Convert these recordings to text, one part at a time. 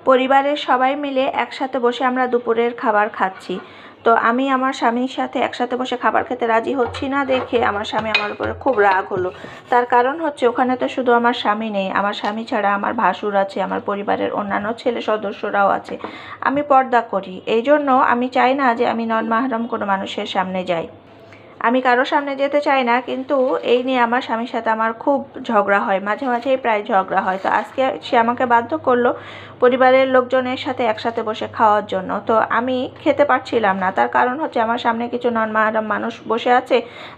পরিবারের সবাই মিলে একসাথে বসে আমরা দুপুরের খাবার খাচ্ছি। তো আমি আমার স্বামীর সাথে একসাথে বসে খাবার খেতে রাজি হচ্ছি না দেখে আমার স্বামী আমার উপরে খুব রাগ হলো। তার কারণ হচ্ছে ওখানে তো শুধু আমার স্বামী নেই, আমার স্বামী ছাড়া আমার ভাসুর আছে, আমার পরিবারের অন্যান্য ছেলে সদস্যরাও আছে। আমি পর্দা করি, এই জন্য আমি চাই না যে আমি নন মাহরম কোনো মানুষের সামনে যাই। আমি কারো সামনে যেতে চাই না, কিন্তু এই নিয়ে আমার স্বামীর সাথে আমার খুব ঝগড়া হয়, মাঝে মাঝেই প্রায় ঝগড়া হয়। তো আজকে সে আমাকে বাধ্য করলো পরিবারের লোকজনের সাথে একসাথে বসে খাওয়ার জন্য। তো আমি খেতে পারছিলাম না, তার কারণ হচ্ছে আমার সামনে কিছু নন মাহরম মানুষ বসে আছে,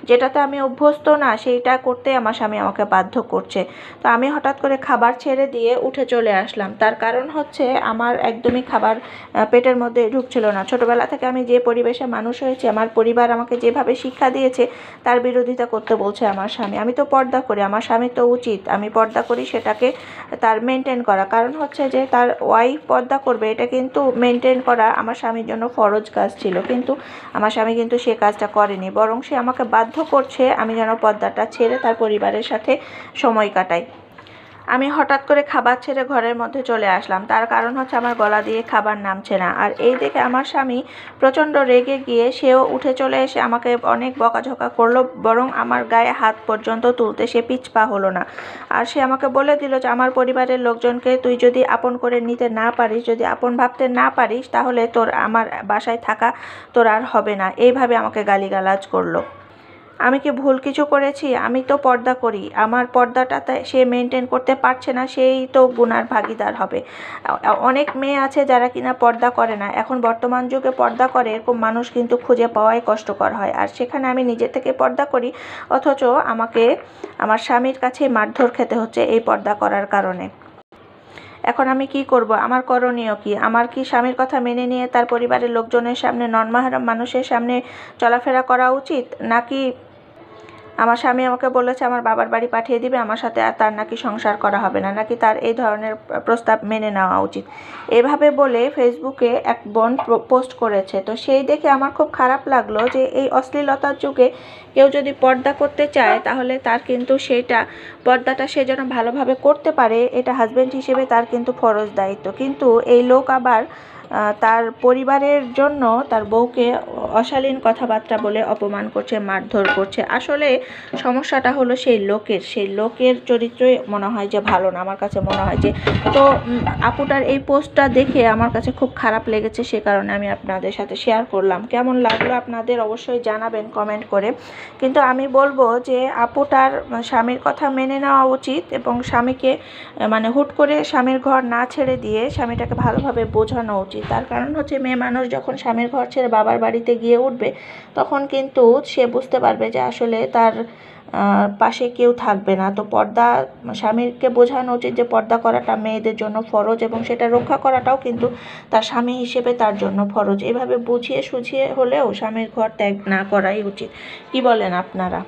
যেটাতে আমি অভ্যস্ত না, সেইটা করতে আমার স্বামী আমাকে বাধ্য করছে। তো আমি হঠাৎ করে খাবার ছেড়ে দিয়ে উঠে চলে আসলাম। তার কারণ হচ্ছে আমার একদমই খাবার পেটের মধ্যে ঢুকছিল না। ছোটবেলা থেকে আমি যে পরিবেশে মানুষ হয়েছি, আমার পরিবার আমাকে যেভাবে শিক্ষা দিয়েছে তার বিরোধিতা করতে বলছে আমার স্বামী। আমি তো পর্দা করি, আমার স্বামী তো উচিত আমি পর্দা করি সেটাকে তার মেনটেন করা। কারণ হচ্ছে যে তার ওয়াইফ পর্দা করবে, এটা কিন্তু মেনটেন করা আমার স্বামীর জন্য ফরজ কাজ ছিল, কিন্তু আমার স্বামী কিন্তু সে কাজটা করেনি, বরং সে আমাকে বাধ্য করছে আমি যেন পর্দাটা ছেড়ে তার পরিবারের সাথে সময় কাটাই। আমি হঠাৎ করে খাবার ছেড়ে ঘরের মধ্যে চলে আসলাম, তার কারণ হচ্ছে আমার গলা দিয়ে খাবার নামছে না। আর এই দেখে আমার স্বামী প্রচণ্ড রেগে গিয়ে সেও উঠে চলে এসে আমাকে অনেক বকাঝকা করলো, বরং আমার গায়ে হাত পর্যন্ত তুলতে সে পিছপা হলো না। আর সে আমাকে বলে দিল যে আমার পরিবারের লোকজনকে তুই যদি আপন করে নিতে না পারিস, যদি আপন ভাবতে না পারিস, তাহলে তোর আমার বাসায় থাকা তোর আর হবে না। এইভাবে আমাকে গালিগালাজ করলো। আমি কি ভুল কিছু করেছি? আমি তো পর্দা করি, আমার পর্দাটা সে মেনটেন করতে পারছে না, সেই তো গুনার ভাগিদার হবে। অনেক মেয়ে আছে যারা কিনা পর্দা করে না, এখন বর্তমান যুগে পর্দা করে এরকম মানুষ কিন্তু খুঁজে পাওয়াই কষ্টকর হয়। আর সেখানে আমি নিজে থেকে পর্দা করি, অথচ আমাকে আমার স্বামীর কাছে মারধর খেতে হচ্ছে এই পর্দা করার কারণে। এখন আমি কি করব? আমার করণীয় কি? আমার কি স্বামীর কথা মেনে নিয়ে তার পরিবারের লোকজনের সামনে, নন মাহরম মানুষের সামনে চলাফেরা করা উচিত, নাকি আমার স্বামী আমাকে বলেছে আমার বাবার বাড়ি পাঠিয়ে দিবে, আমার সাথে আর তার নাকি সংসার করা হবে না, নাকি তার এই ধরনের প্রস্তাব মেনে নেওয়া উচিত? এভাবে বলে ফেসবুকে এক বোন পোস্ট করেছে। তো সেই দেখে আমার খুব খারাপ লাগলো যে এই অশ্লীলতার যুগে কেউ যদি পর্দা করতে চায়, তাহলে তার কিন্তু সেইটা পর্দাটা সে যেন ভালোভাবে করতে পারে, এটা হাজব্যান্ড হিসেবে তার কিন্তু ফরজ দায়িত্ব। কিন্তু এই লোক আবার তার পরিবারের জন্য তার বউকে অশালীন কথাবার্তা বলে অপমান করছে, মারধর করছে। আসলে সমস্যাটা হলো সেই লোকের চরিত্রই মনে হয় যে ভালো না, আমার কাছে মনে হয় যে। তো আপুটার এই পোস্টটা দেখে আমার কাছে খুব খারাপ লেগেছে, সে কারণে আমি আপনাদের সাথে শেয়ার করলাম। কেমন লাগলো আপনাদের অবশ্যই জানাবেন কমেন্ট করে। কিন্তু আমি বলবো যে আপুটার স্বামীর কথা মেনে নেওয়া উচিত, এবং স্বামীকে মানে হুট করে স্বামীর ঘর না ছেড়ে দিয়ে স্বামীটাকে ভালোভাবে বোঝানো উচিত। তার কারণ হচ্ছে মেয়ে মানুষ যখন স্বামীর ঘর ছেড়ে বাবার বাড়িতে গিয়ে উঠবে, তখন কিন্তু সে বুঝতে পারবে যে আসলে তার পাশে কেউ থাকবে না। তো স্বামীকে বোঝানো উচিত যে পর্দা করাটা মেয়েদের জন্য ফরজ, এবং সেটা রক্ষা করাটাও কিন্তু তার স্বামী হিসেবে তার জন্য ফরজ। এভাবে বুঝিয়ে সুঝিয়ে হলেও স্বামীর ঘর ত্যাগ না করাই উচিত। কি বলেন আপনারা?